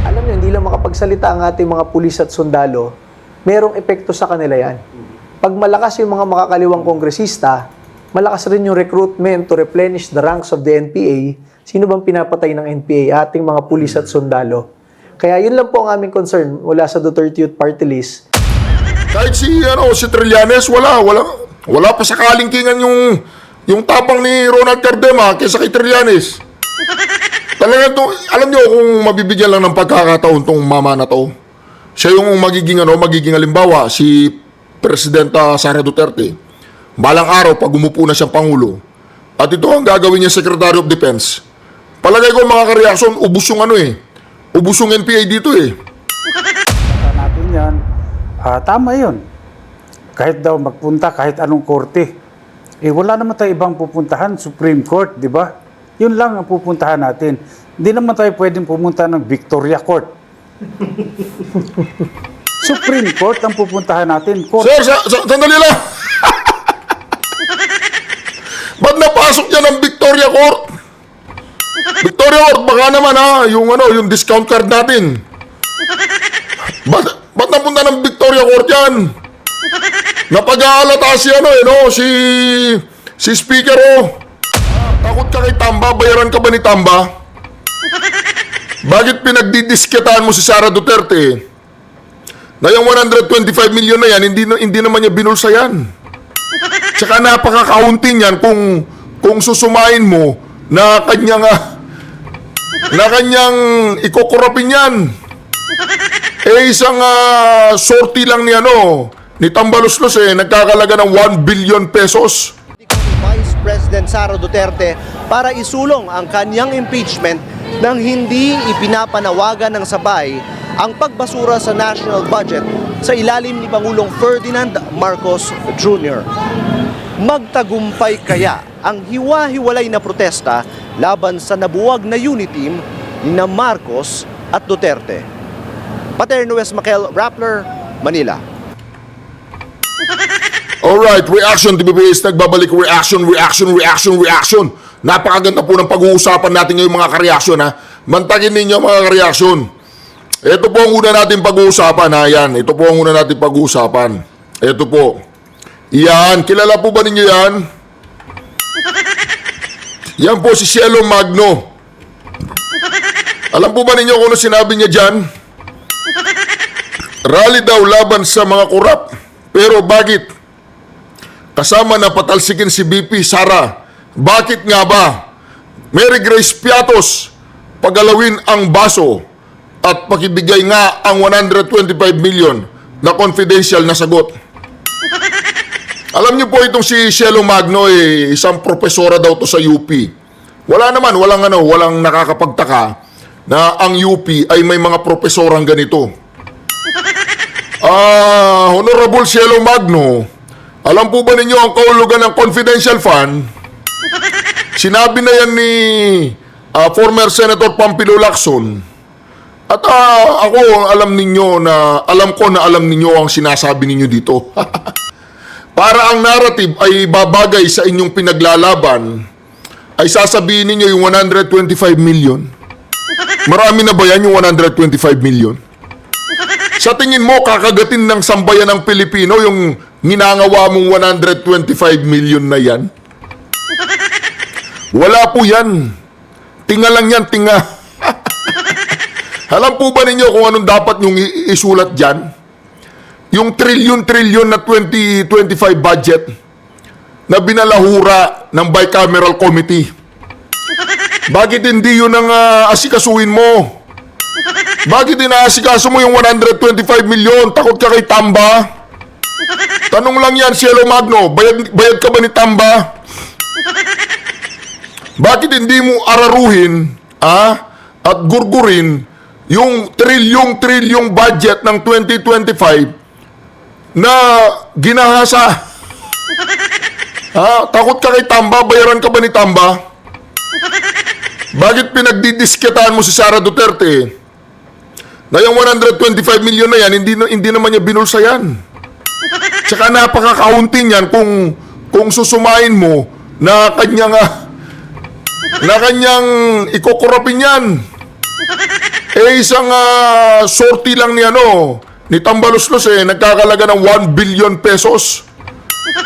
Alam nyo, hindi lang makapagsalita ang ating mga pulis at sundalo, merong epekto sa kanila yan. Pag malakas yung mga makakaliwang kongresista, malakas rin yung recruitment to replenish the ranks of the NPA. Sino bang pinapatay ng NPA? Ating mga pulis at sundalo. Kaya yun lang po ang aming concern mula sa Duterte Youth Party List. Kahit si Trillanes, wala pa sa kalingkingan yung tapang ni Ronald Cardema kaysa kay Trillanes. Talaga to, alam niyo kung mabibigyan lang ng pagkakataon tong mama na to. Siya yung magiging halimbawa si Presidenta Sara Duterte. Balang araw pag umupo na siyang pangulo. At ito ang gagawin niya Secretary of Defense. Palagay ko mga kareaksyon, ubus yung NPA dito eh. Natin yan. Tama yun. Kahit daw magpunta, kahit anong korte. Wala naman tayo ibang pupuntahan, Supreme Court, di ba? Yun lang ang pupuntahan natin. Hindi naman tayo pwedeng pumunta ng Victoria Court. Supreme Court ang pupuntahan natin. Court. Sir, sandali lang. Ba't napasok niya ng Victoria Court? Victoria Court, baka naman yung discount card natin. Ba't napunta ng Victoria Court yan? Napag-aalata si Speaker Takot ka kay Tamba? Bayaran ka ba ni Tamba? Bakit pinagdidisketahan mo si Sara Duterte? Na yung 125 million na yan, hindi naman niya binulsa yan. Tsaka napaka-counting yan kung susumain mo na kanyang ikukurapin yan. Isang sortie lang ni Tambaluslos nagkakalaga ng 1 billion pesos. Vice President Sara Duterte para isulong ang kanyang impeachment nang hindi ipinapanawagan ng sabay ang pagbasura sa national budget sa ilalim ni Pangulong Ferdinand Marcos Jr. Magtagumpay kaya ang hiwa-hiwalay na protesta laban sa nabuwag na unity team ni Marcos at Duterte? Paterno West Makel, Rappler, Manila. Alright, reaction TVPS, nagbabalik reaction. Napakaganda po ng pag-uusapan natin ngayong mga kareaksyon Mantagin ninyo mga kareaksyon. Ito po ang una natin pag-uusapan yan. Ito po ang una natin pag-uusapan. Ito po. Yan, kilala po ba ninyo yan? Yan po si Cielo Magno. Alam po ba ninyo kung ano sinabi niya dyan? Rally daw laban sa mga korap. Pero bakit? Kasama na patalsikin si BP Sara. Bakit nga ba? Mary Grace Piatos, pagalawin ang baso at pakibigay nga ang 125 million na confidential na sagot. Alam niyo po itong si Cielo Magno isang profesora daw to sa UP. Walang nakakapagtaka na ang UP ay may mga profesorang ganito. Honorable Cielo Magno, alam po ba ninyo ang kahulugan ng confidential fund? Sinabi na yan ni former Senator Pampilo Lacson. At alam ko na alam ninyo ang sinasabi ninyo dito. Para ang narrative ay babagay sa inyong pinaglalaban, ay sasabihin ninyo yung 125 million. Marami na ba yan yung 125 million? Sa tingin mo, kakagatin ng sambayan ng Pilipino yung ninangawa mong 125 million na yan? Wala po yan. Tinga lang yan, tinga. Alam po ba ninyo kung anong dapat nyong isulat dyan? Yung trilyon na 2025 budget na binalahura ng bicameral committee. Bakit hindi yun ang asikasuhin mo? Bakit inaasikaso mo yung 125 million? Takot ka kay Tamba? Tanong lang yan, Cielo Magno. Bayad ka ba ni Tamba? Bakit hindi mo araruhin at gurgurin yung trilyong budget ng 2025 na ginahasa? Takot ka kay Tamba? Bayaran ka ba ni Tamba? Bakit pinagdidisketahan mo si Sara Duterte? Na yung 125 million na yan, hindi naman niya binulsa yan. Tsaka napaka-counting yan kung susumain mo na kanyang ikukurapin yan. Isang sortie lang ni Tambaluslos nagkakalaga ng 1 billion pesos.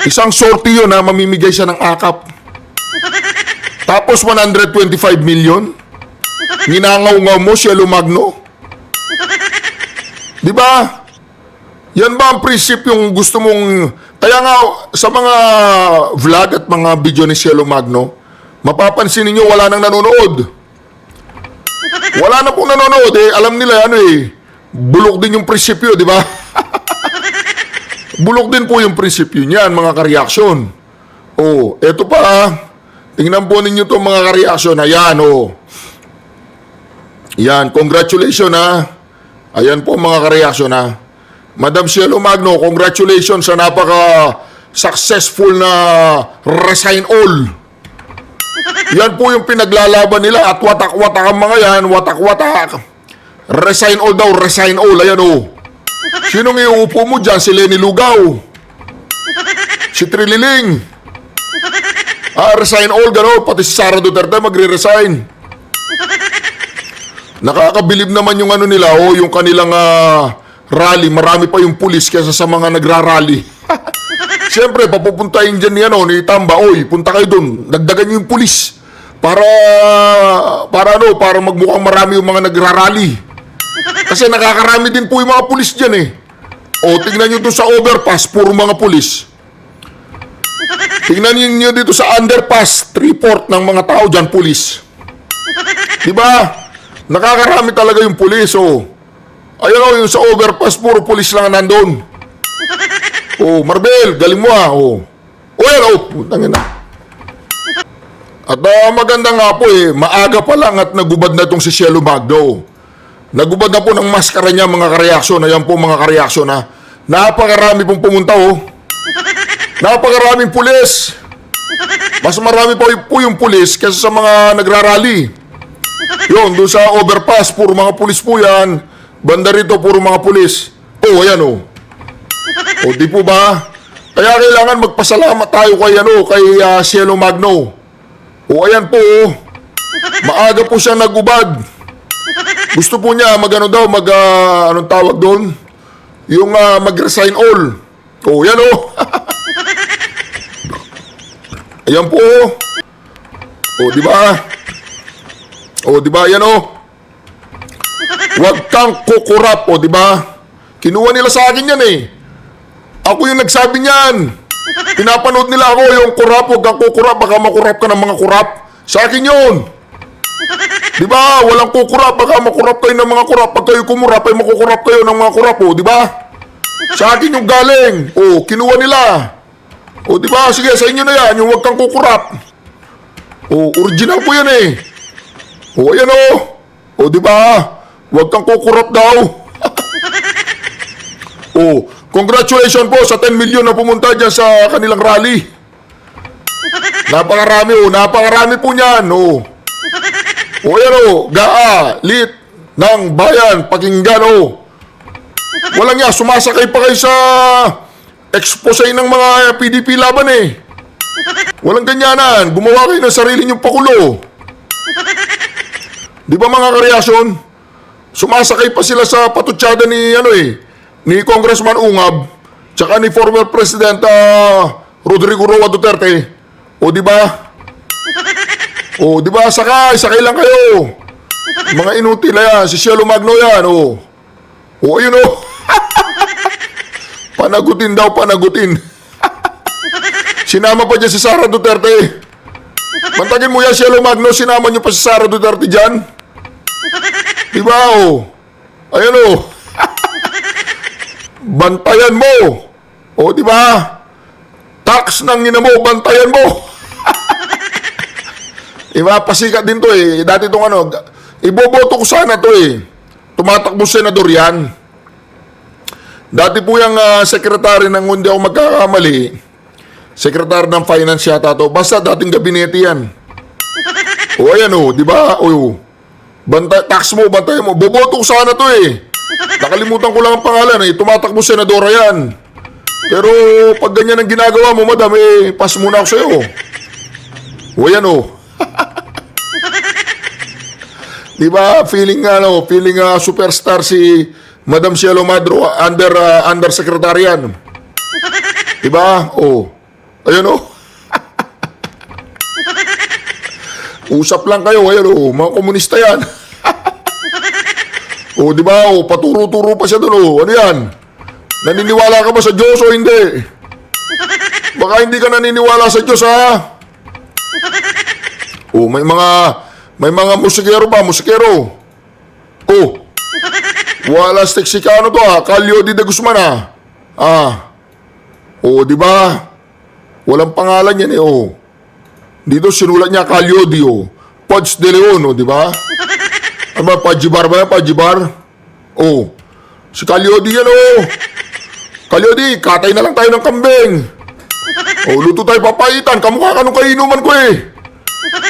Isang sortie yun mamimigay siya ng akap. Tapos 125 million. Ginangaw-ngaw mo, Cielo Magno. Di ba? Yan ba ang prinsipyong gusto mong... Kaya nga, sa mga vlog at mga video ni Cielo Magno, mapapansin ninyo wala nang nanonood. Wala na pong nanonood alam nila bulok din yung prinsipyo, di ba? Bulok din po yung prinsipyo niyan, mga kareaksyon. Eto pa tingnan po ninyo itong mga kareaksyon. Ayan, Yan, congratulations Ayan po mga kareaksyon Madam Cielo Magno, congratulations sa napaka-successful na resign all. Yan po yung pinaglalaban nila at watak-watak ang mga yan, watak-watak. Resign all daw, resign all. Ayan Sinong iuupo mo dyan? Si Lenny Lugaw. Si Trililing. Resign all, gano'n. Pati si Sara Duterte magre-resign. Nakakabilib naman yung nila, yung kanilang rally. Marami pa yung pulis kaysa sa mga nagrarally. Siyempre, papupuntahin dyan ni Tamba, punta kayo dun. Dagdagan yung pulis. Para magmukhang marami yung mga nagrarally. Kasi nakakarami din po yung mga pulis dyan tingnan nyo doon sa overpass, puro mga pulis. Tingnan nyo dito sa underpass, 3/4 ng mga tao dyan, pulis. Diba? Nakakarami talaga yung pulis, Ayun yung sa overpass, puro pulis lang nandun. Marbel, galing mo putangin na. At maganda nga po maaga pa lang at nagubad na itong si Cielo Magno. Nagubad na po ng maskara niya mga kareaksyon. Ayan po mga kareaksyon Napakarami pong pumunta Napakaraming pulis. Mas marami pa po yung pulis kaysa sa mga nagrarally. Yun, doon sa overpass, puro mga pulis po yan. Banda rito, puro mga pulis. Ayan di po ba? Kaya kailangan magpasalamat tayo kay Cielo Magno. Ayan po maaga po siya nagubad. Gusto po niya anong tawag doon? Yung mag-resign all. Yan Ayan po. Di ba? Di ba yan Huwag kang kukurap, di ba? Kinuha nila sa akin yan Ako yung nagsabi niyan. Pinapanood nila ako yung kurap, huwag kang kukurap, baka makurap ka ng mga kurap. Sa akin yun. Di ba? Walang kukurap, baka makurap kayo ng mga kurap. Pag kayo kumurap, ay makukurap kayo ng mga kurap, di ba? Sa akin yung galing. Kinuha nila. Di ba? Sige, sa inyo na yan, yung huwag kang kukurap. Original po yan ayan di ba? Huwag kang kukurap daw. Congratulations po sa 10 million na pumunta dyan sa kanilang rally. Napakarami po niyan. Gaa, lit ng bayan, pakinggan Walang sumasakay pa kayo sa expose ng mga PDP laban Walang ganyanan. Gumawa kayo ng sarili niyong pakulo. Di ba mga kareaksyon? Sumasakay pa sila sa patutsada ni ni Congressman Ungab tsaka ni former President Rodrigo Roa Duterte. Di ba? Di ba? Sakay lang kayo. Mga inutil yan. Si Cielo Magno yan. Ayun Panagutin daw, panagutin. Sinama pa dyan si Sara Duterte. Bantagin mo yan, Cielo Magno. Sinama nyo pa si Sara Duterte dyan. Di ba Ayun bantayan mo. Di ba? Tax ng ina mo, bantayan mo. Diba? Pasikat din to Dati itong iboboto ko sana to Tumatakbo senador yan. Dati po yung sekretary ng, hindi ako magkakamali, sekretary ng finance yata to. Basta dating gabinete yan. Ayan di ba? Tax mo, bantayan mo. Boboto ko sana to Nakalimutan ko lang ang pangalan Tumatakbo senadora yan. Pero pag ganyan ang ginagawa mo, madam, pass muna ako sa'yo. Ayan Di ba? Feeling superstar si Madam Cielo Magno undersecretary yan. Di ba? Oh. Ayun oh. Usap lang kayo, ayun oh, mga komunista yan. Oh, di ba? Oh, paturo-turo pa siya doon oh. Ano yan? Naniniwala ka ba sa Diyos o hindi? Baka hindi ka naniniwala sa Diyos ha. Oh, may mga musikero ba? Musikero. Oh. Wala Mexicano to ha. Calio de Guzman ha. Oh, di ba? Walang pangalan yan eh oh. Dito sinulat niya Calio de oh. Pods de Leon oh, di ba? Ano ba? Pajibar ba yan? Pajibar? Oh. Si Calio de yan oh. Calio de, katay na lang tayo ng kambing. Oh, luto tayo papaitan. Kamukha ka nung kainuman ko eh.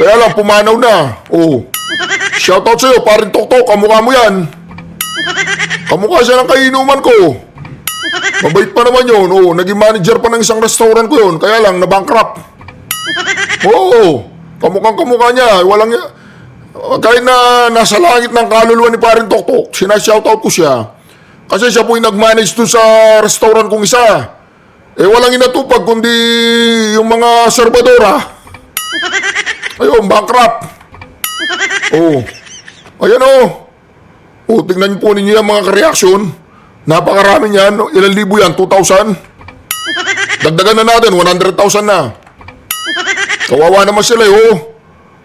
Kaya lang, pumanaw na. Oh. Shoutout sa'yo, parin Toktok, kamukha mo yan. Kamukha siya ng kainuman ko. Mabait pa naman yun. Oh, naging manager pa ng isang restaurant ko yun. Kaya lang, nabankrupt. Oo. Kamukha niya. Walang... Kahit na nasa langit ng kaluluwa ni parin Toktok, sinashoutout ko siya. Kasi siya po yung nag-manage doon sa restaurant kong isa. Eh, walang inatupag kundi yung mga serbadora. Ayun, bankrupt. Oh. Ayan oh. Oh, tingnan po ninyo yung mga reaction. Napakarami niyan. Ilan libo yan? 2,000? Dagdagan na natin. 100,000 na. Kawawa naman sila eh. Oh.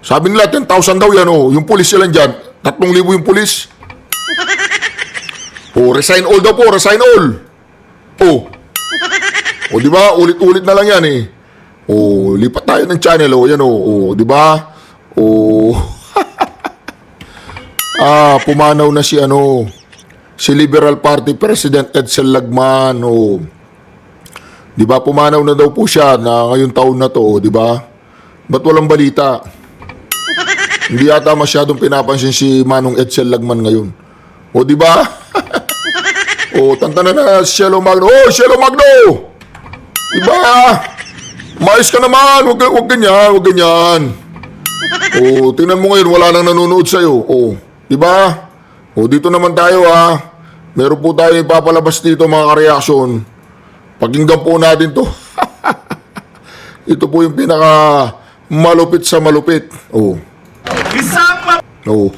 Sabi nila 10,000 daw yan. Oh. Yung pulis sila dyan. 3,000 yung pulis. Oh, resign all daw po. Resign all. Oh. O di ba? Ulit-ulit na lang yan eh. O lipat tayo ng channel oh. Yan oh. O di ba? O pumanaw na si si Liberal Party President Edsel Lagman oh. Di ba? Pumanaw na daw po siya na ngayong taon na to, di ba? Ba't walang balita? Hindi yata masyadong pinapansin si Manong Edsel Lagman ngayon. O di ba? O tantanan na si Cielo Magno. Oh, Cielo Magno! Diba? Mais ka naman. Huwag ganyan. O, tingnan mo ngayon, wala nang nanonood sa'yo. O, diba? O, dito naman tayo ha. Meron po tayo ipapalabas dito mga kareaksyon. Pakinggan po natin to. Ito po yung pinaka malupit sa malupit. O. O.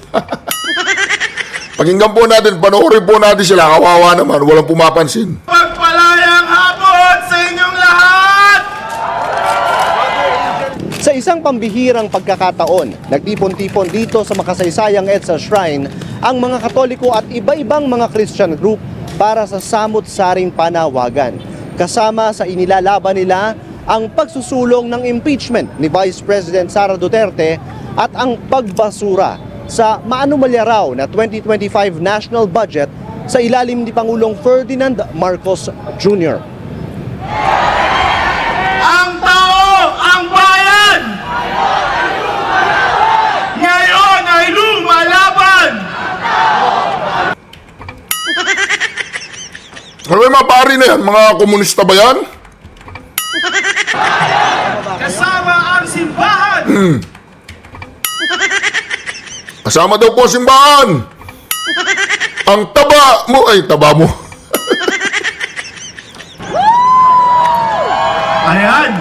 Pakinggan po natin, panoorin po natin sila. Kawawa naman, walang pumapansin. Pagpalayang hapon sa inyong lahat! Sa isang pambihirang pagkakataon, nagtipon-tipon dito sa makasaysayang EDSA Shrine ang mga Katoliko at iba-ibang mga Christian group para sa samut-saring panawagan. Kasama sa inilalaban nila ang pagsusulong ng impeachment ni Vice President Sara Duterte at ang pagbasura sa maanumalya raw na 2025 national budget sa ilalim ni Pangulong Ferdinand Marcos Jr. Ang tao, ang bayan! Ngayon ay lumalaban! Ano ba yung mga pari na yan? Mga komunista ba yan? Kasama ang simbahan! Kasama daw po ang simbahan. Ang taba mo. Ay, taba mo. Ayan!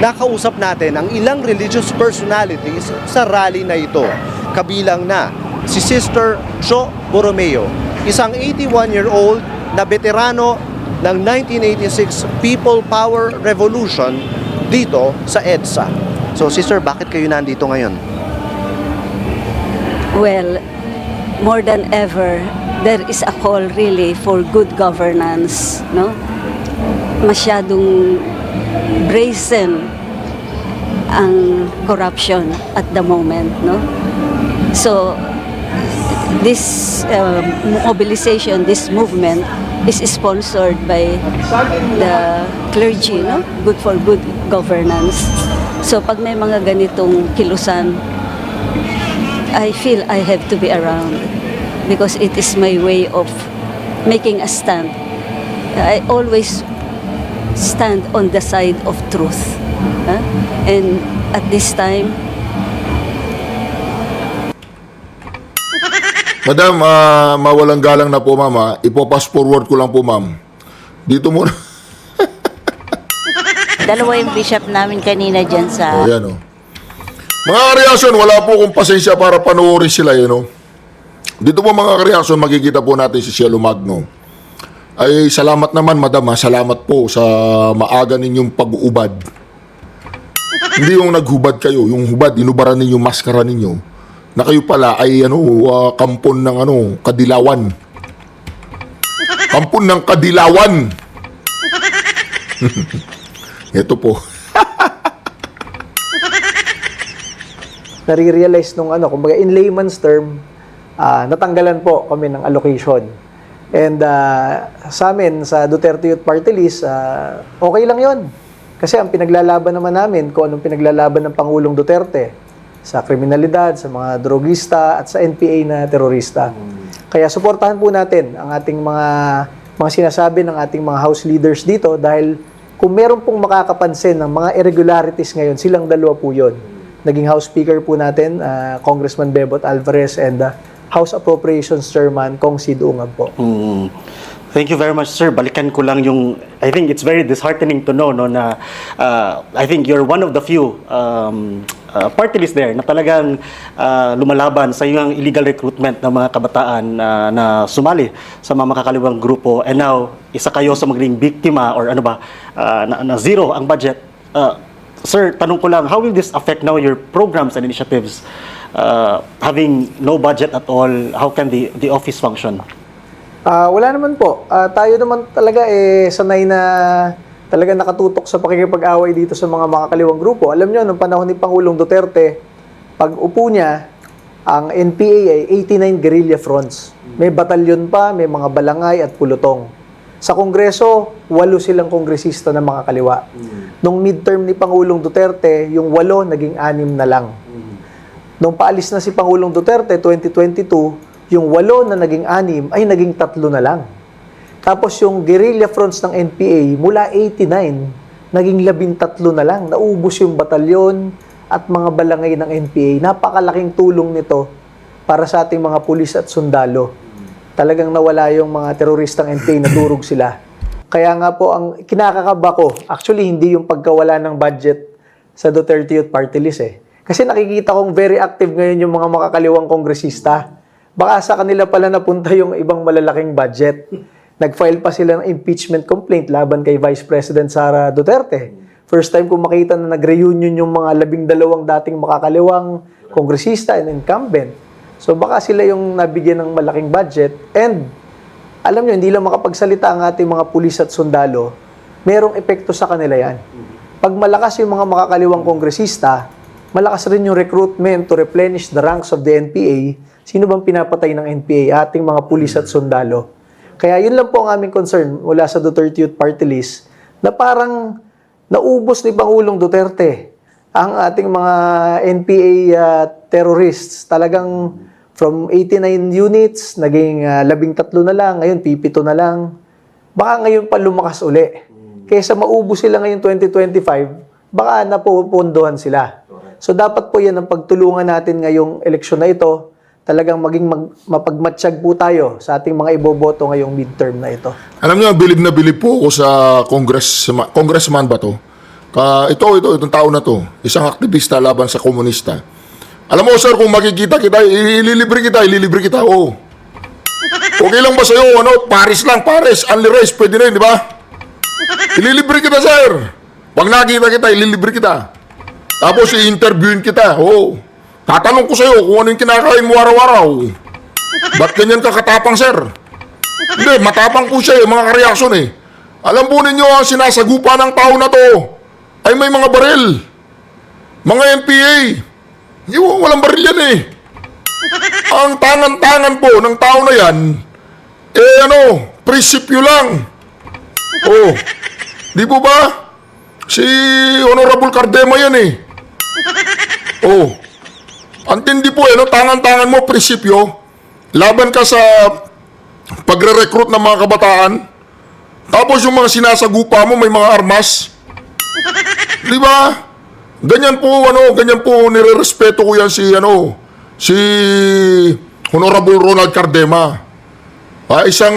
Nakausap natin ang ilang religious personalities sa rally na ito. Kabilang na si Sister Jo Borromeo, isang 81-year-old na veterano ng 1986 People Power Revolution dito sa EDSA. So Sister, bakit kayo nandito ngayon? Well, more than ever, there is a call really for good governance, no? Masyadong brazen ang corruption at the moment, no? So, this mobilization, this movement is sponsored by the clergy, no? Good for good governance. So, pag may mga ganitong kilusan, I feel I have to be around because it is my way of making a stand. I always stand on the side of truth. And at this time, Madam, mawalang galang na po, ma'am. Ipo-pass forward ko lang po, ma'am. Dito muna. Dalawa yung bishop namin kanina dyan sa... Ayan, oh. Mga kareaksyon, wala po kong pasensya para panoorin sila, yun, oh. Dito po mga kareaksyon, makikita po natin si Cielo Magno. Ay, salamat naman, madam, ha. Salamat po sa maaga ninyong pag-uubad. Hindi yung naghubad kayo, yung hubad, inubaran ninyo, maskara ninyo. Na kayo pala ay kampon ng Kadilawan. Kampon ng Kadilawan. Ito po. Nare-realize nung kumbaga in layman's term, natanggalan po kami ng allocation. And sa amin, sa Duterte Youth Party List, okay lang yon. Kasi ang pinaglalaban naman namin, kung anong pinaglalaban ng Pangulong Duterte, sa kriminalidad, sa mga drogista, at sa NPA na terorista. Kaya suportahan po natin ang ating mga sinasabi ng ating mga house leaders dito dahil kung meron pong makakapansin ng mga irregularities ngayon, silang dalawa po yun. Naging House Speaker po natin, Congressman Bebot Alvarez, and House Appropriations Chairman, Kong Sid Ungab po. Thank you very much, sir. Balikan ko lang yung, I think it's very disheartening to know, no, na I think you're one of the few party list there na talagang lumalaban sa yung illegal recruitment ng mga kabataan na sumali sa mga makakaliwang grupo, and now isa kayo sa maging biktima or na zero ang budget. Sir, tanong ko lang, how will this affect now your programs and initiatives? Having no budget at all, how can the office function? Wala naman po. Tayo naman talaga sanay na talaga nakatutok sa pakikipag-away dito sa mga makakaliwang grupo. Alam nyo, noong panahon ni Pangulong Duterte, pag upo niya, ang NPA ay 89 guerrilla fronts. May batalyon pa, may mga balangay at pulutong. Sa Kongreso, 8 silang kongresista na makakaliwa. Nung midterm ni Pangulong Duterte, yung 8 naging 6 na lang. Nung paalis na si Pangulong Duterte, 2022, yung 8 na naging 6 ay naging 3 na lang. Tapos yung guerrilla fronts ng NPA, mula 89, naging 13 na lang. Naubos yung batalyon at mga balangay ng NPA. Napakalaking tulong nito para sa ating mga pulis at sundalo. Talagang nawala yung mga teroristang NPA, naturog sila. Kaya nga po, ang kinakakaba ko, actually hindi yung pagkawala ng budget sa Duterte Youth Party List . Kasi nakikita kong very active ngayon yung mga makakaliwang kongresista. Baka sa kanila pala napunta yung ibang malalaking budget. Nag-file pa sila ng impeachment complaint laban kay Vice President Sara Duterte. First time ko makita na nag-reunion yung mga 12 dating makakaliwang kongresista and incumbent. So baka sila yung nabigyan ng malaking budget. And alam nyo, hindi lang makapagsalita ang ating mga pulis at sundalo, merong epekto sa kanila yan. Pag malakas yung mga makakaliwang kongresista, malakas rin yung recruitment to replenish the ranks of the NPA. Sino bang pinapatay ng NPA? Ating mga pulis at sundalo. Kaya yun lang po ang aming concern mula sa Duterte Youth Party List na parang naubos ni Pangulong Duterte ang ating mga NPA terrorists. Talagang from 89 units, naging 13 na lang, ngayon pipito na lang. Baka ngayon pa lumakas uli. Kaysa maubos sila ngayon 2025, baka napupunduhan sila. So dapat po yan ang pagtulungan natin ngayong eleksyon na ito, talagang maging mapagmatsyag po tayo sa ating mga iboboto ngayong midterm na ito. Alam niyo, bilib na bilib po ako sa congressman ba to? Itong tao na to, isang aktivista laban sa komunista. Alam mo, sir, kung makikita kita, ililibre kita, oo. Okay lang ba sa'yo, Paris, only rice, pwede na yun, di ba? Ililibre kita, sir. Pag nakita kita, ililibre kita. Tapos i-interviewin kita, oo. Tatanong ko sa'yo kung ano yung kinakain mo araw-araw. Ba't ganyan ka katapang, sir? Hindi, matapang po siya mga kareaksyon Alam po ninyo, ang sinasagupa ng tao na to ay may mga baril. Mga NPA. Walang baril yan Ang tangan-tangan po ng tao na yan, prinsipyo lang. Oh, di po ba? Si Honorable Cardema yan Oh, antindi po tangan-tangan mo, prinsipyo. Laban ka sa pagre-recruit ng mga kabataan. Tapos yung mga sinasagupa mo, may mga armas. Di ba? Ganyan po nirerespeto ko yan si Honorable Ronald Cardema. Isang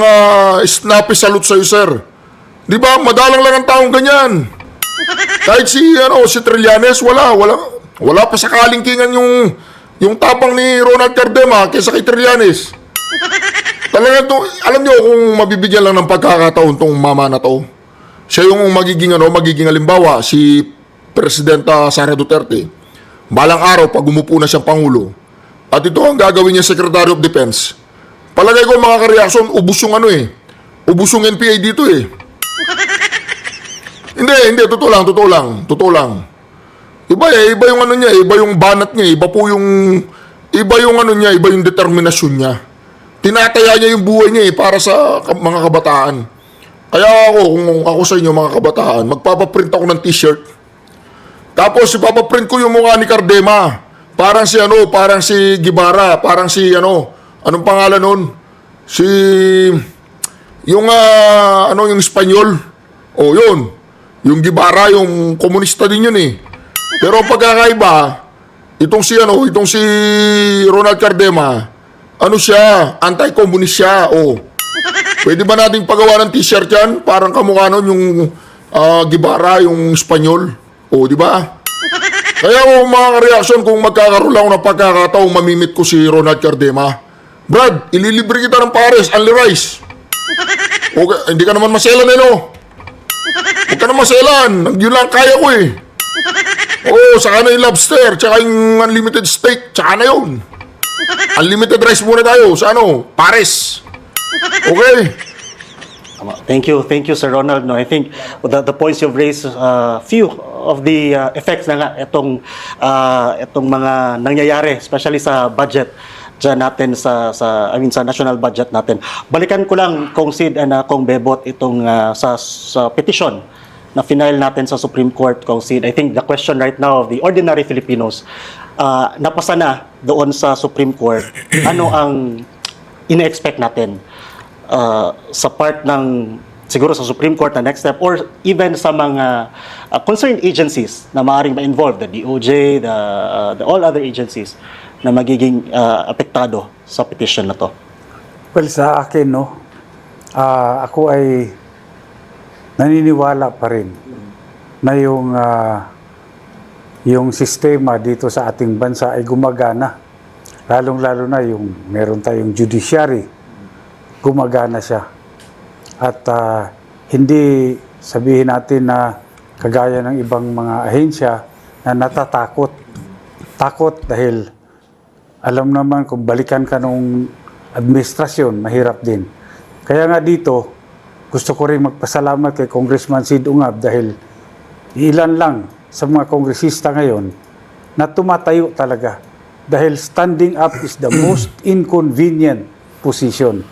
snappy salute sa iyo, sir. Di ba, madalang lang ang taong ganyan. Kahit si Trillanes, wala pa sa kalingkingan yung tapang ni Ronald Cardema kaysa kay Trillanes. Talaga to, alam niyo kung mabibigyan lang ng pagkakataon tong mama na to. Siya yung magiging halimbawa si Presidenta Sara Duterte. Balang araw pag umupo na siyang pangulo. At ito ang gagawin niya Secretary of Defense. Palagay ko mga kareaksyon, ubus yung ubus yung NPA dito eh. Hindi, totoo lang. Iba yung niya, iba yung banat niya, iba yung determinasyon niya. Tinataya niya yung buhay niya para sa mga kabataan. Kaya kung ako sa inyo mga kabataan, magpapaprint ako ng t-shirt. Tapos ipapaprint ko yung mukha ni Cardema. Parang si Guevara, parang si anong pangalan nun? Yung Espanyol. Yun. Yung Guevara, yung komunista din yun eh. Pero ang pagkakaiba, itong si Ronald Cardema, siya, anti-communist siya. Pwede ba nating pagawa ng t-shirt yan? Parang kamukha nun yung Guevara, yung Espanyol. Di ba? Kaya mga reaksyon, kung magkakaroon lang ako ng pagkakataong mamimit ko si Ronald Cardema, Brad, ililibre kita ng pares, only rice. Okay, hindi ka naman maselan Huwag ka naman maselan. Yun lang kaya ko eh. Saka na yung lobster, tsaka yung unlimited steak, tsaka na yun. Unlimited rice muna tayo sa pares. Okay. Thank you, Sir Ronald. No, I think the points you've raised, few of the effects na nga itong mga nangyayari, especially sa budget dyan natin sa national budget natin. Balikan ko lang Kong Sid and Kong Bebot itong sa petition na final natin sa Supreme Court, Kong Sid. I think the question right now of the ordinary Filipinos, napasa na doon sa Supreme Court, ano ang ina-expect natin sa part ng siguro sa Supreme Court na next step or even sa mga concerned agencies na maaaring ma-involve, the DOJ, the all other agencies na magiging apektado sa petition na to? Well, sa akin, ako ay naniniwala pa rin na yung sistema dito sa ating bansa ay gumagana. Lalong-lalo na yung meron tayong judiciary, gumagana siya. At hindi sabihin natin na kagaya ng ibang mga ahensya na natatakot. Takot dahil alam naman kung balikan ka nung administrasyon, mahirap din. Kaya nga dito, gusto ko rin magpasalamat kay Congressman Sid Ungab dahil ilan lang sa mga kongresista ngayon na tumatayo talaga. Dahil standing up is the most inconvenient position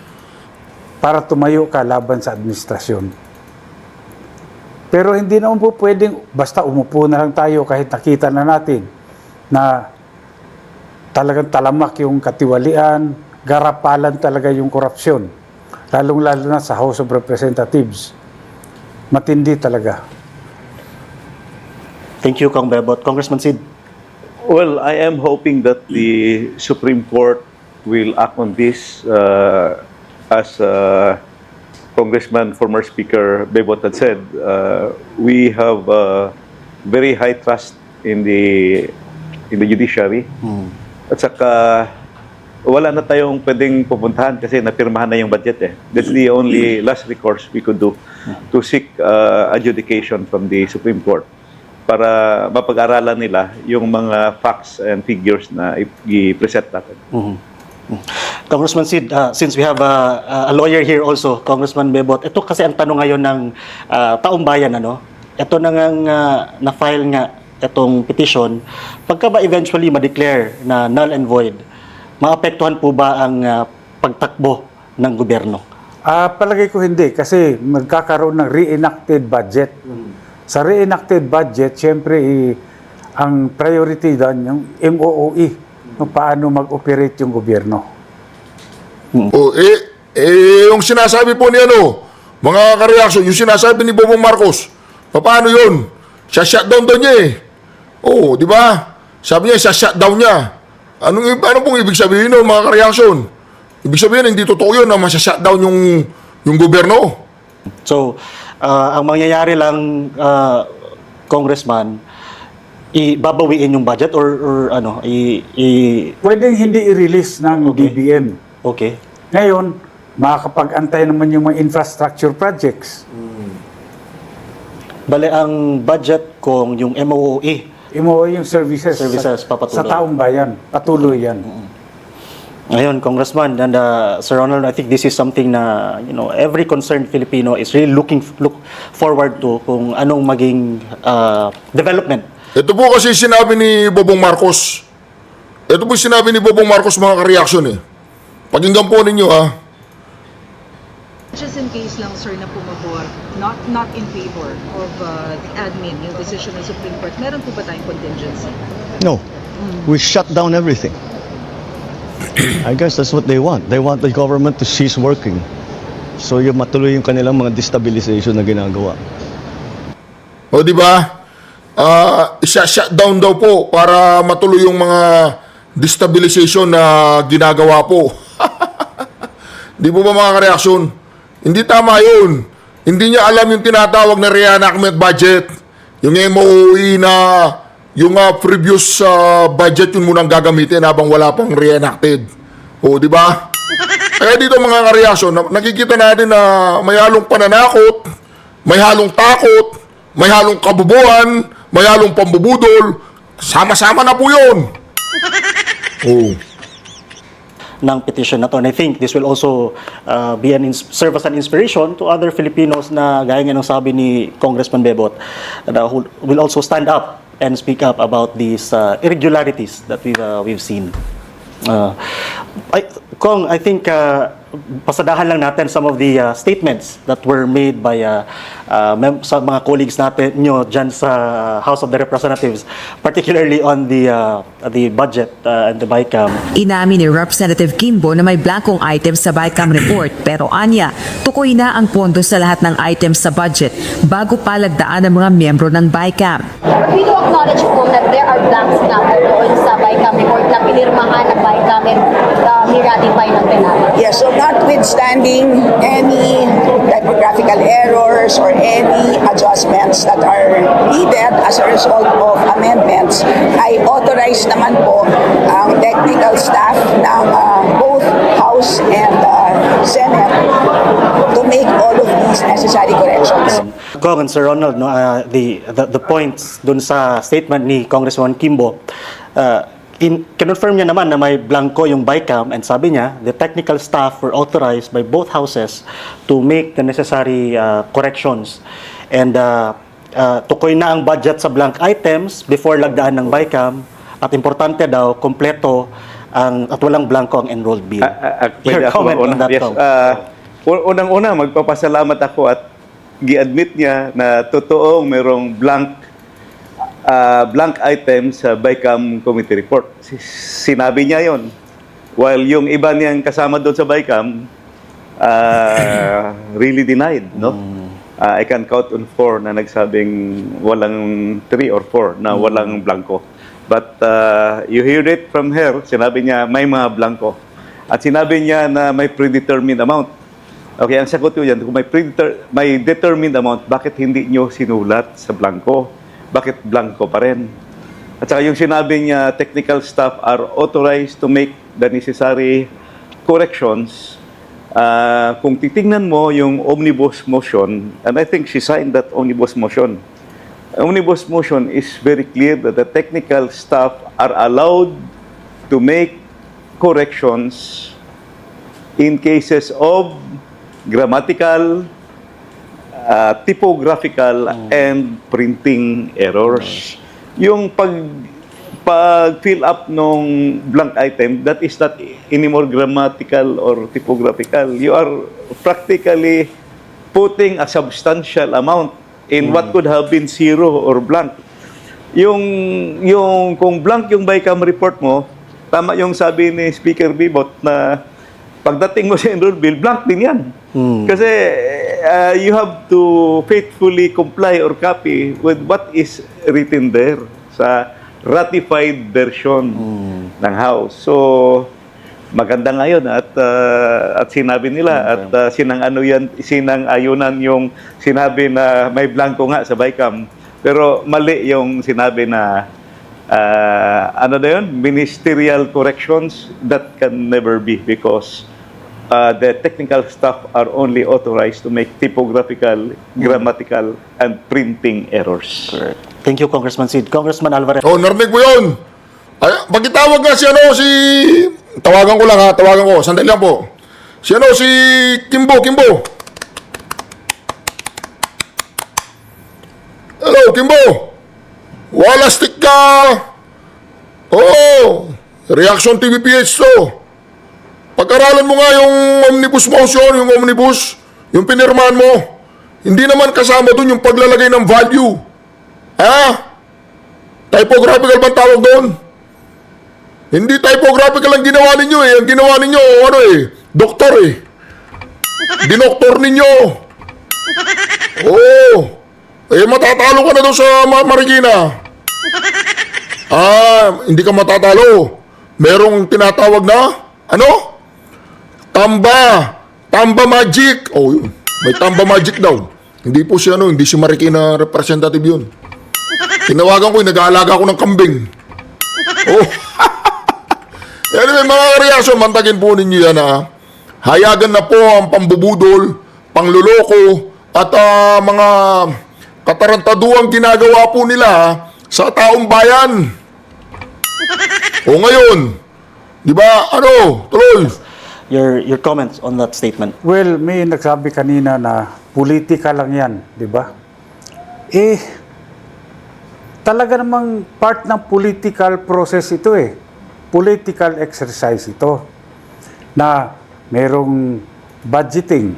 para tumayo ka laban sa administrasyon. Pero hindi naman po pwedeng basta umupo na lang tayo kahit nakita na natin na talagang talamak yung katiwalian, garapalan talaga yung korupsyon. Lalong-lalo na sa House of Representatives. Matindi talaga. Thank you, Kong Bebot. Congressman Sid. Well, I am hoping that the Supreme Court will act on this as Congressman, former Speaker Bebot had said. We have very high trust in the judiciary. At saka wala na tayong pwedeng pupuntahan kasi napirmahan na yung budget eh. That's the only last recourse we could do to seek adjudication from the Supreme Court para mapag-aralan nila yung mga facts and figures na i-present natin. Congressman Sid, since we have a lawyer here also, Congressman Bebot, ito kasi ang tanong ngayon ng taong bayan, ito na ngang na-file nga itong petition, pagka ba eventually ma-declare na null and void, maapektuhan po ba ang pagtakbo ng gobyerno? Palagay ko hindi kasi magkakaroon ng reenacted budget. Sa reenacted budget, siyempre ang priority doon yung MOOE, kung paano mag-operate yung gobyerno. Yung sinasabi po ni mga kareaksyon, yung sinasabi ni Bongbong Marcos, paano yun? Siya shutdown doon niya eh. Oo, di ba? Sabi niya, shutdown niya. Ano pong ibig sabihin nun, mga ka-reaction? Ibig sabihin, hindi totoo yun na masya-shutdown yung gobyerno. So, ang mangyayari lang, Congressman, ibabawiin yung budget or ano, Pwedeng hindi i-release ng Okay. DBM. okay. Ngayon, makakapag-antay naman yung mga infrastructure projects. Bale, ang budget kung yung MOOE, Imo yung services, papatuloy. sa taong bayan. Patuloy yan. Ngayon, Congressman, and Sir Ronald, I think this is something na, every concerned Filipino is really look forward to kung anong maging development. Ito po kasi sinabi ni Bobong Marcos. Ito po sinabi ni Bobong Marcos, mga ka-reaction eh. Pakinggan po ninyo Just in case lang, sir, na pumabor, not in favor of the admin, yung decision ng Supreme Court, meron po ba tayong contingency? No. We shut down everything. I guess that's what they want. They want the government to cease working. So yung matuloy yung kanilang mga destabilization na ginagawa. O di ba? Shutdown daw po para matuloy yung mga destabilization na ginagawa po. Di po ba mga ka-reaction? Hindi tama yun. Hindi niya alam yung tinatawag na reenactment budget. Yung MOE na yung previous budget yun munang gagamitin habang wala pang reenacted. O, di ba? Kaya dito mga ka-reaction, nakikita natin na may halong pananakot, may halong takot, may halong kabubuan, may halong pambubudol. Sama-sama na po yun. Oh. Ng petition na to. And I think this will also serve as an inspiration to other Filipinos na gaya nga ng sabi ni Congressman Bebot, who will also stand up and speak up about these irregularities that we've seen. I think pasadahan lang natin some of the statements that were made by sa mga colleagues natin nyo dyan sa House of the Representatives, particularly on the budget and the BICAM. Inamin ni Representative Kimbo na may blankong items sa BICAM report, pero anya, tukoy na ang pondo sa lahat ng items sa budget bago palagdaan ng mga miyembro ng BICAM. But we do acknowledge po that there are blanks na doon sa BICAM report na pinirmahan ng BICAM and ni-ratify ng Senado. Yes, so notwithstanding any typographical errors or any adjustments that are needed as a result of amendments, ay authorize naman po ang technical staff ng both House and Senate to make all of these necessary corrections. Kong and Sir Ronald, the points dun sa statement ni Congressman Kimbo, kinonfirm niya naman na may blanco yung BICAM, and sabi niya, the technical staff were authorized by both houses to make the necessary corrections. And tukoy na ang budget sa blank items before lagdaan ng BICAM, at importante daw, kompleto at walang blanco ang enrolled bill. Your comment on that, Kong? Unang-una, magpapasalamat ako at gi-admit niya na totoong merong blank item sa BICAM committee report. Sinabi niya yon. While yung iba niyang kasama doon sa BICAM really denied, no? I can count on 4 na nagsabing walang 3 or 4 na walang blanco. But you heard it from her, sinabi niya may mga blanco. At sinabi niya na may predetermined amount. Okay, ang sagot ko yan, kung may determined amount, bakit hindi niyo sinulat sa blanco? Bakit blanco pa rin? At saka yung sinabi niya, technical staff are authorized to make the necessary corrections. Kung titingnan mo yung omnibus motion, and I think she signed that omnibus motion. Omnibus motion is very clear that the technical staff are allowed to make corrections in cases of grammatical, typographical, and printing errors. Yung pag-fill up nung blank item, that is not anymore grammatical or typographical. You are practically putting a substantial amount in what could have been zero or blank. Kung blank yung BICAM report mo, tama yung sabi ni Speaker Bibot na pagdating mo sa enrolled bill, blank din yan. Kasi you have to faithfully comply or copy with what is written there. sa ratified version ng House. So, maganda ngayon at sinabi nila at sinang-ayunan yung sinabi na may blanco nga sa BICAM. Pero mali yung sinabi na ministerial corrections. That can never be because the technical staff are only authorized to make typographical, grammatical, and printing errors. Correct. Thank you, Congressman Sid. Congressman Alvarez. Oh, narinig mo yun. Ay, pagkitawag nga tawagan ko lang ha, tawagan ko. Sandali lang po. Si Kimbo. Hello, Kimbo. Wala stick ka. Oo. Reaction TVPH to. Pag-aralan mo nga yung omnibus motion, yung pinirmahan mo. Hindi naman kasama dun yung paglalagay ng value. Ha? Typographical bang tawag doon? Hindi typographical ang ginawa ninyo eh. Ang ginawa ninyo, doktor eh. Dinoktor ninyo. Oo. Matatalo ka na doon sa Marikina. Hindi ka matatalo. Merong tinatawag na, Tamba Magic. Oh, yun. May Tamba Magic daw. Hindi po hindi si Marikina representative yun. Tinawagan ko, nag-aalaga ko ng kambing. Oh. Anyway, mga reaction, mantagin po ninyo yan ha. Hayagan na po ang pambubudol, pangluloko, at mga katarantaduang ginagawa po nila sa taong bayan. O ngayon, di ba, tuloy. Your comments on that statement. Well, may nagsabi kanina na politika lang yan, di ba? Talaga namang part ng political process ito Political exercise ito. Na merong budgeting,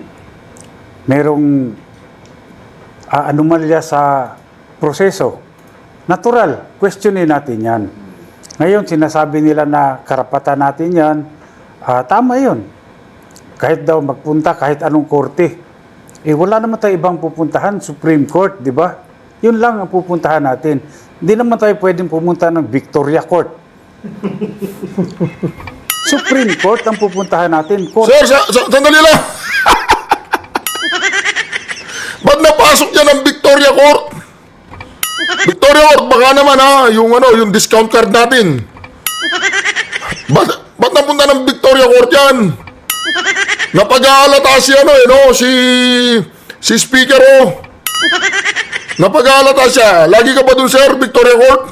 merong anomalya sa proseso. Natural, questionin natin yan. Ngayon, sinasabi nila na karapatan natin yan, tama yun. Kahit daw magpunta, kahit anong korte. Wala naman tayo ibang pupuntahan, Supreme Court, di ba? Yun lang ang pupuntahan natin. Hindi naman tayo pwedeng pumunta ng Victoria Court. Supreme Court ang pupuntahan natin. Sir, sandali lang. Ba't napasok niya ng Victoria Court? Victoria Court, baka naman yung discount card natin. Ba't napunta ng Victoria Court yan? Napag-aalata si Speaker Napag-aalata siya. Lagi ka ba dun, sir, Victoria Court?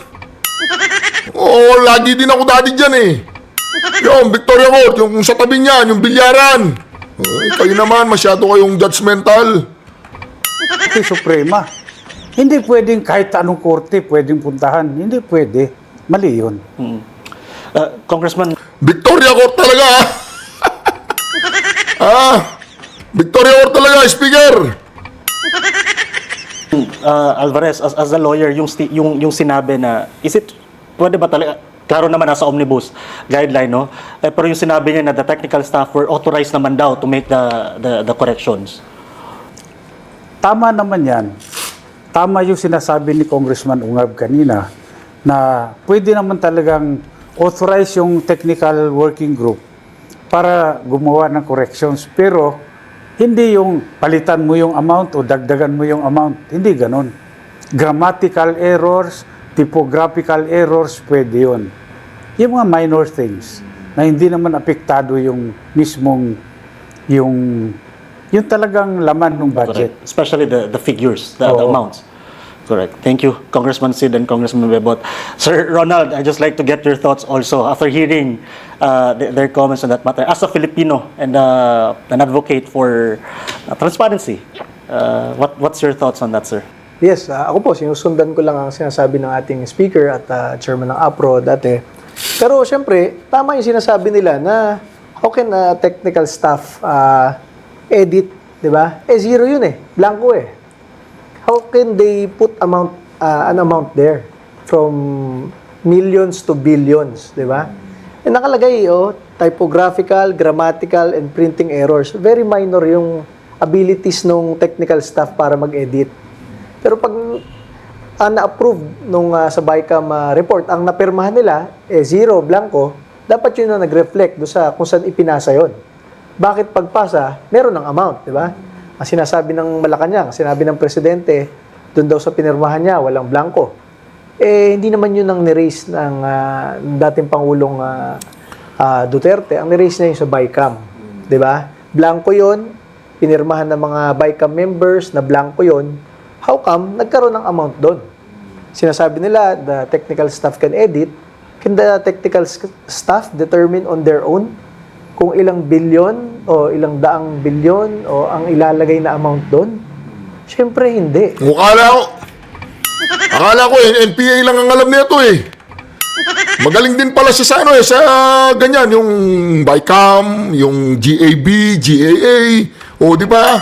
Oo, lagi din ako dati dyan Yung Victoria Court, yung sa tabi niyan, yung bilyaran. Kayo naman, masyado kayong judgmental. Suprema. Hindi pwedeng kahit anong korte pwedeng puntahan. Hindi pwede. Mali yun. Congressman... Victoria Court talaga Victoria Court talaga, Speaker. Alvarez, as a lawyer, yung sinabi na, pwede ba talaga, klaro naman nasa omnibus guideline, no? Pero yung sinabi niya na the technical staff were authorized naman daw to make the corrections. Tama naman yan. Tama yung sinasabi ni Congressman Ungab kanina na pwede naman talagang authorize yung technical working group para gumawa ng corrections. Pero hindi yung palitan mo yung amount o dagdagan mo yung amount. Hindi ganon. Grammatical errors, typographical errors, pwede yun. Yung mga minor things na hindi naman apektado yung mismong yung talagang laman ng budget. Correct. Especially the figures, the amounts. Correct. Thank you, Congressman Sid and Congressman Bebot. Sir Ronald, I'd just like to get your thoughts also after hearing their comments on that matter. As a Filipino and an advocate for transparency, what's your thoughts on that, sir? Yes, ako po, sinusundan ko lang ang sinasabi ng ating speaker at chairman ng APRO dati. Pero siyempre, tama yung sinasabi nila na how can technical staff edit, di ba? Zero yun blanco How can they put an amount there from millions to billions, di ba? Nakalagay, typographical, grammatical, and printing errors. Very minor yung abilities ng technical staff para mag-edit. Pero pag na-approve nung sa BICAM report, ang napirmahan nila, zero, blanco, dapat yun na nag-reflect doon sa kung saan ipinasa yon. Bakit pagpasa, meron ng amount, di ba? Ang sinasabi ng Malacanang, sinabi ng Presidente, doon daw sa pinirmahan niya, walang blanco. Hindi naman yun ang niraise ng dating Pangulong Duterte. Ang niraise niya yung sa BICAM, di ba? Blanco yun, pinirmahan ng mga BICAM members na blanco yun. How come nagkaroon ng amount doon? Sinasabi nila, the technical staff can edit. Can the technical staff determine on their own kung ilang bilyon o ilang daang bilyon o ang ilalagay na amount doon? Siyempre, hindi. Akala ko, NPA lang ang alam nito eh. Magaling din pala siya sa sa ganyan, yung BICAM, yung GAB, GAA, o di ba?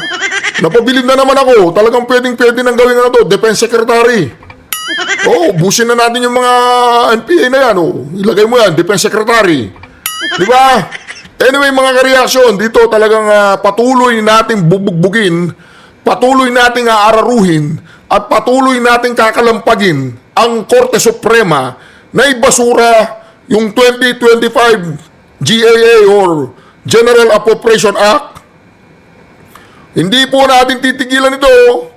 Napabilib na naman ako. Talagang pwede nang gawin na to, Defense Secretary. Busin na natin yung mga NPA na yan. Ilagay mo yan, Defense Secretary. Di ba? Anyway, mga ka-reaction, dito talagang patuloy nating bubugbugin, patuloy nating aararuhin, at patuloy nating kakalampagin ang Korte Suprema na ibasura yung 2025 GAA or General Appropriation Act. Hindi po natin titigilan ito.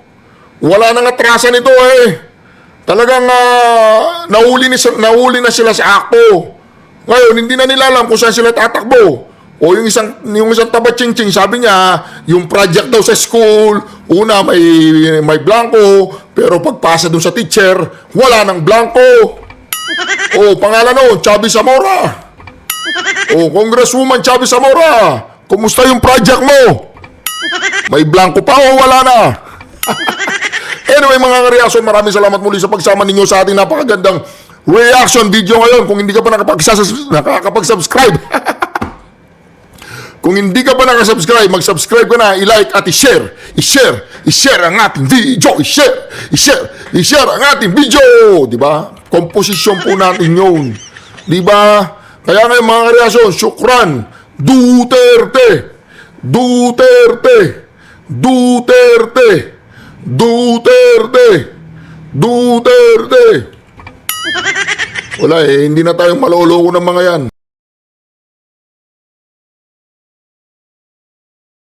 Wala nang atrasan ito eh. Talagang nahuli na sila sa akto. Ngayon, hindi na nila alam kung saan sila tatakbo. O yung isang tabat-ching-ching, sabi niya, yung project daw sa school, una may blanco, pero pagpasa doon sa teacher, wala nang blanco. Pangalan Chavez Zamora. Congresswoman Chavez Zamora, kumusta yung project mo? May blanco pa o wala na? Anyway, mga reaction, maraming salamat muli sa pagsama ninyo sa ating napakagandang reaction video ngayon. Kung hindi ka pa nakakapag-subscribe, kung hindi ka pa nakasubscribe, mag-subscribe ka na, i-like at i-share. I-share ang ating video. I-share ang ating video. Diba? Komposisyon po natin yun. Diba? Kaya ngayon, mga reaction, syukran. Duterte. Wala hindi na tayong maloloko ng mga yan.